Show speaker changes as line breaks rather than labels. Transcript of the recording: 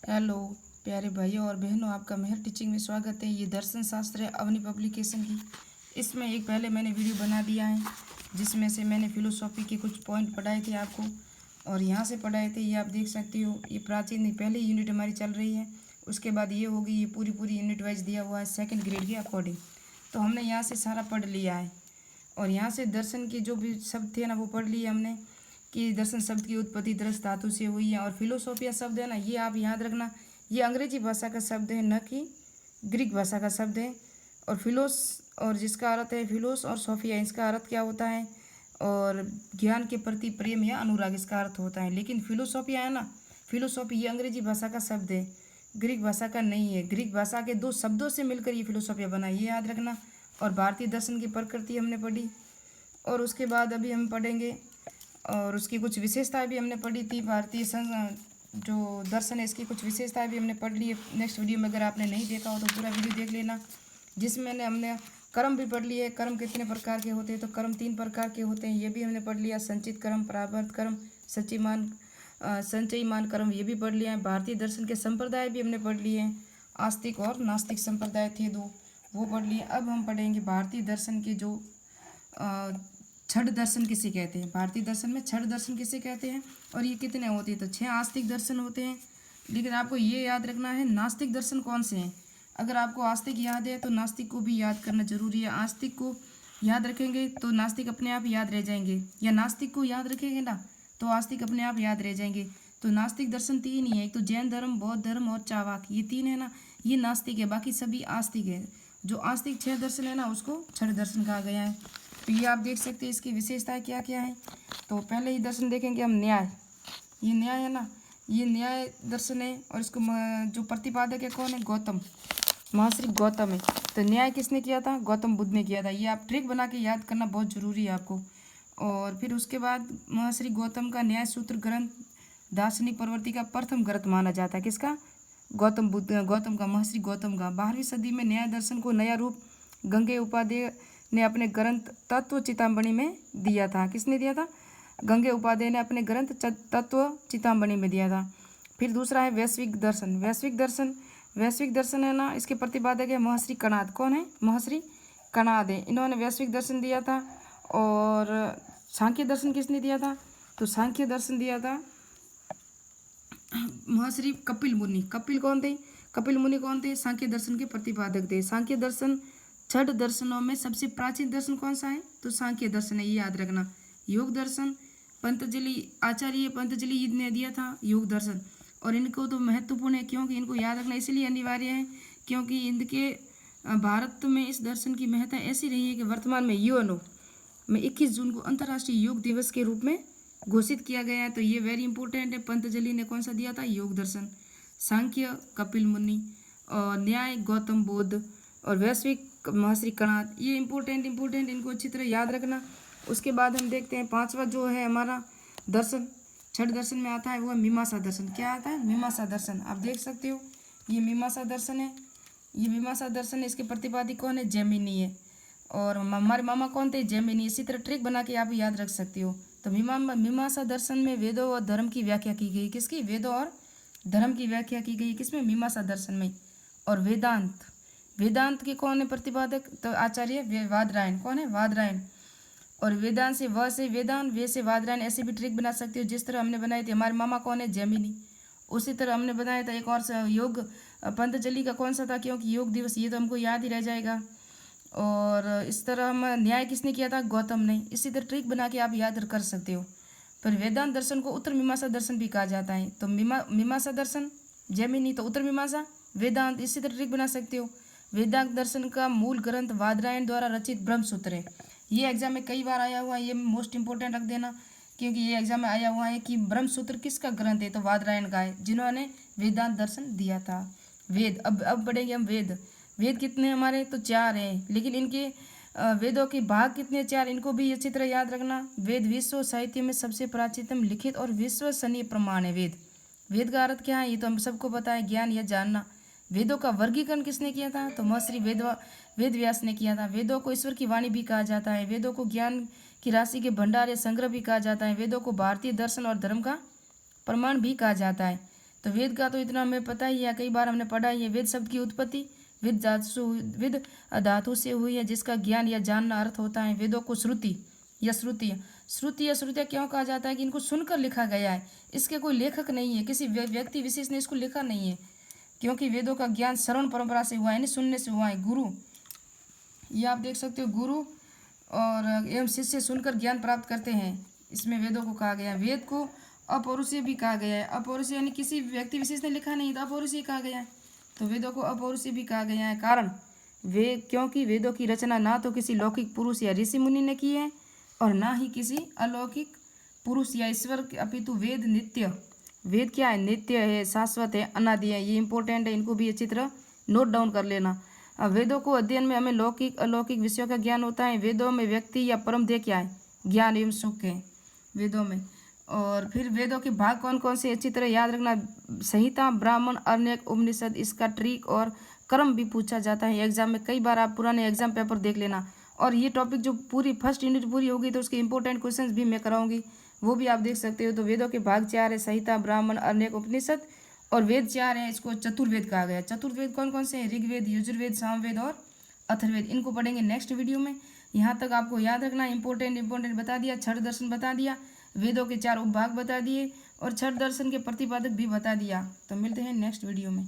Hello प्यारे भाइयों और बहनों, आपका मेहर टीचिंग में स्वागत है। ये दर्शन शास्त्र है अवनी पब्लिकेशन की। इसमें एक पहले मैंने वीडियो बना दिया है जिसमें से मैंने फिलोसॉफी के कुछ पॉइंट पढ़ाए थे आपको, और यहाँ से पढ़ाए थे। ये आप देख सकते हो, ये प्राचीन पहली यूनिट हमारी चल रही है। उसके बाद ये होगी, ये पूरी यूनिट वाइज दिया हुआ है सेकेंड ग्रेड के अकॉर्डिंग। तो हमने यहाँ से सारा पढ़ लिया है, और यहाँ से दर्शन के जो भी शब्द थे ना वो पढ़ लिए हमने, कि दर्शन शब्द की उत्पत्ति दृश्य धातु से हुई है। और फिलोसोफिया शब्द है ना, ये आप याद रखना, ये अंग्रेजी भाषा का शब्द है, न कि ग्रीक भाषा का शब्द है। और फिलोस, और जिसका अर्थ है फिलोस, और सोफिया, इसका अर्थ क्या होता है, और ज्ञान के प्रति प्रेम या अनुराग, इसका अर्थ होता है। लेकिन फिलोसोफिया है ना, फिलोसॉफी ये अंग्रेजी भाषा का शब्द है, ग्रीक भाषा का नहीं है। ग्रीक भाषा के दो शब्दों से मिलकर ये फिलोसोफिया बना, ये याद रखना। और भारतीय दर्शन की प्रकृति हमने पढ़ी, और उसके बाद अभी हम पढ़ेंगे, और उसकी कुछ विशेषताएं भी हमने पढ़ी थी। जो दर्शन है इसकी कुछ विशेषताएं भी हमने पढ़ ली है। नेक्स्ट वीडियो में अगर आपने नहीं देखा हो तो पूरा वीडियो देख लेना, जिसमें हमने कर्म भी पढ़ लिए। कर्म कितने प्रकार के होते हैं, तो कर्म 3 प्रकार के होते हैं, ये भी हमने पढ़ लिया। संचित कर्म, प्रारब्ध कर्म, संचयमान कर्म, ये भी पढ़ लिया है। भारतीय दर्शन के संप्रदाय भी हमने पढ़ लिए हैं, आस्तिक और नास्तिक संप्रदाय थे 2, वो पढ़ लिए। अब हम पढ़ेंगे भारतीय दर्शन के जो छठ दर्शन किसे कहते हैं। भारतीय दर्शन में छठ दर्शन किसे कहते हैं, और ये कितने होते हैं, तो 6 आस्तिक दर्शन होते हैं। लेकिन आपको ये याद रखना है नास्तिक दर्शन कौन से हैं। अगर आपको आस्तिक याद है तो नास्तिक को भी याद करना जरूरी है। आस्तिक को याद रखेंगे तो नास्तिक अपने आप याद रह जाएंगे, या नास्तिक को याद रखेंगे ना तो आस्तिक अपने आप याद रह जाएंगे। तो नास्तिक दर्शन 3 ही है, एक तो जैन धर्म, बौद्ध धर्म और चावाक, ये 3 है ना, ये नास्तिक है, बाकी सभी आस्तिक है। जो आस्तिक 6 दर्शन है ना उसको छठ दर्शन कहा गया है। तो ये आप देख सकते हैं इसकी विशेषताएं क्या क्या है। तो पहले ही दर्शन देखेंगे हम, न्याय। ये न्याय है ना, ये न्याय दर्शन है, और इसको जो प्रतिपादक है कौन है, गौतम, महर्षि गौतम है। तो न्याय किसने किया था, गौतम बुद्ध ने किया था। ये आप ट्रिक बना के याद करना बहुत जरूरी है आपको। और फिर उसके बाद महर्षि गौतम का न्याय सूत्र ग्रंथ दार्शनिक प्रवृत्ति का प्रथम ग्रंथ माना जाता है। किसका, गौतम का, महर्षि गौतम का। 12वीं सदी में न्याय दर्शन को नया रूप गंगे उपाध्याय ने अपने ग्रंथ तत्व चितामणि में दिया था। किसने दिया था, गंगे उपाध्याय ने अपने ग्रंथ तत्व चितामणि में दिया था। फिर दूसरा है वैश्विक दर्शन। वैश्विक दर्शन है ना, इसके प्रतिपादक है महर्षि कणाद। कौन है, महर्षि कणाद है, इन्होंने वैश्विक दर्शन दिया था। और सांख्य दर्शन किसने दिया था, तो सांख्य दर्शन दिया था महर्षि कपिल मुनि। कपिल मुनि कौन थे, सांख्य दर्शन के प्रतिपादक थे। सांख्य दर्शन छठ दर्शनों में सबसे प्राचीन दर्शन कौन सा है, तो सांख्य दर्शन है, ये याद रखना। योग दर्शन आचार्य पंतजलि ने दिया था योग दर्शन, और इनको तो महत्वपूर्ण है, क्योंकि इनको याद रखना इसलिए अनिवार्य है क्योंकि इनके भारत में इस दर्शन की महत्ता ऐसी रही है कि वर्तमान में यूएनओ में 21 जून को अंतर्राष्ट्रीय योग दिवस के रूप में घोषित किया गया है। तो ये वेरी इंपॉर्टेंट है। पंतजलि ने कौन सा दिया था, योग दर्शन। सांख्य कपिल मुनि, और न्याय गौतम बुद्ध, और वैश्विक महर्षि कणाद। ये इंपॉर्टेंट, इनको अच्छी तरह याद रखना। उसके बाद हम देखते हैं 5वां जो है हमारा दर्शन छठ दर्शन में आता है, वो है मीमांसा दर्शन। क्या आता है, मीमांसा दर्शन। आप देख सकते हो ये मीमांसा दर्शन है, ये मीमांसा दर्शन है। इसके प्रतिपादी कौन है, जैमिनी है, और हमारे मामा कौन थे, जैमिनी। इसी तरह ट्रिक बना के आप याद रख सकते हो। तो मीमांसा दर्शन में वेदों और धर्म की व्याख्या की गई। किसकी, वेदों और धर्म की व्याख्या की गई, किसमें, मीमांसा दर्शन में। और वेदांत के कौन है प्रतिपादक, तो आचार्य वादरायण। कौन है, वादरायण। और वेदांत से व से वेदांत, वे से वादरायण, ऐसे भी ट्रिक बना सकते हो। जिस तरह हमने बनाए थे, हमारे मामा कौन है, जैमिनी। उसी तरह हमने बनाया था एक और योग पंतजलि का कौन सा था, क्योंकि योग दिवस, ये तो हमको याद ही रह जाएगा। और इस तरह हम न्याय किसने किया था, गौतम ने। इसी तरह ट्रिक बना के आप याद कर सकते हो। पर वेदांत दर्शन को उत्तर मीमांसा दर्शन भी कहा जाता है। तो मीमांसा दर्शन जैमिनी, तो उत्तर मीमांसा वेदांत। इसी तरह ट्रिक बना सकते हो। वेदांत दर्शन का मूल ग्रंथ वादरायण द्वारा रचित ब्रह्मसूत्र है। ये एग्जाम में कई बार आया हुआ है, ये मोस्ट इंपॉर्टेंट रख देना, क्योंकि ये एग्जाम में आया हुआ है कि ब्रह्मसूत्र किसका ग्रंथ है, तो वादरायण का है, जिन्होंने वेदांत दर्शन दिया था। वेद, अब पढ़ेंगे हम वेद कितने हमारे, तो 4 हैं। लेकिन इनके वेदों के भाग कितने, 4, इनको भी अच्छी तरह याद रखना। वेद विश्व साहित्य में सबसे प्राचीनतम लिखित और विश्वसनीय प्रमाण है। वेद का अर्थ क्या है, ये तो हम सबको पता है, ज्ञान या जानना। वेदों का वर्गीकरण किसने किया था, तो महर्षि वेद व्यास ने किया था। वेदों को ईश्वर की वाणी भी कहा जाता है। वेदों को ज्ञान की राशि के भंडार या संग्रह भी कहा जाता है। वेदों को भारतीय दर्शन और धर्म का प्रमाण भी कहा जाता है। तो वेद का तो इतना हमें पता ही है, कई बार हमने पढ़ा ही है। वेद शब्द की उत्पत्ति विद धातु से हुई है, जिसका ज्ञान या जानना अर्थ होता है। वेदों को श्रुति या श्रुतियाँ क्यों कहा जाता है कि इनको सुनकर लिखा गया है, इसके कोई लेखक नहीं है, किसी व्यक्ति विशेष ने इसको लिखा नहीं है, क्योंकि वेदों का ज्ञान श्रवण परंपरा से हुआ है, यानी सुनने से हुआ है। गुरु, ये आप देख सकते हो, गुरु और एवं शिष्य सुनकर ज्ञान प्राप्त करते हैं, इसमें वेदों को कहा गया है। वेद को अपौरुषीय भी कहा गया है। अपौरुषीय यानी किसी व्यक्ति विशेष ने लिखा नहीं तो अपौरुषीय कहा गया है। तो वेदों को अपौरुषीय भी कहा गया है, कारण क्योंकि वेदों की रचना ना तो किसी लौकिक पुरुष या ऋषि मुनि ने की है और ना ही किसी अलौकिक पुरुष या ईश्वर, अपितु वेद नित्य, वेद क्या है, नित्य है, शाश्वत है, अनादि है। ये इंपॉर्टेंट है, इनको भी अच्छी तरह नोट डाउन कर लेना। अब वेदों को अध्ययन में हमें लौकिक अलौकिक विषयों का ज्ञान होता है। वेदों में व्यक्ति या परम ध्येय क्या है, ज्ञान एवं सुख है वेदों में। और फिर वेदों के भाग कौन कौन से अच्छी तरह याद रखना, संहिता, ब्राह्मण, अरण्यक, उपनिषद, इसका ट्रिक और क्रम भी पूछा जाता है एग्जाम में। कई बार आप पुराने एग्जाम पेपर देख लेना। और ये टॉपिक जो पूरी फर्स्ट यूनिट पूरी होगी तो उसके इंपॉर्टेंट क्वेश्चंस भी मैं कराऊंगी, वो भी आप देख सकते हो। तो वेदों के भाग 4 है, संहिता, ब्राह्मण, अरण्यक, उपनिषद, और वेद 4 हैं। इसको चतुर्वेद कहा गया है। चतुर्वेद कौन कौन से हैं, ऋग्वेद, यजुर्वेद, सामवेद और अथर्ववेद। इनको पढ़ेंगे नेक्स्ट वीडियो में। यहाँ तक आपको याद रखना, इंपॉर्टेंट बता दिया, छठ दर्शन बता दिया, वेदों के 4 उपभाग बता दिए और छठ दर्शन के प्रतिपादक भी बता दिया। तो मिलते हैं नेक्स्ट वीडियो में।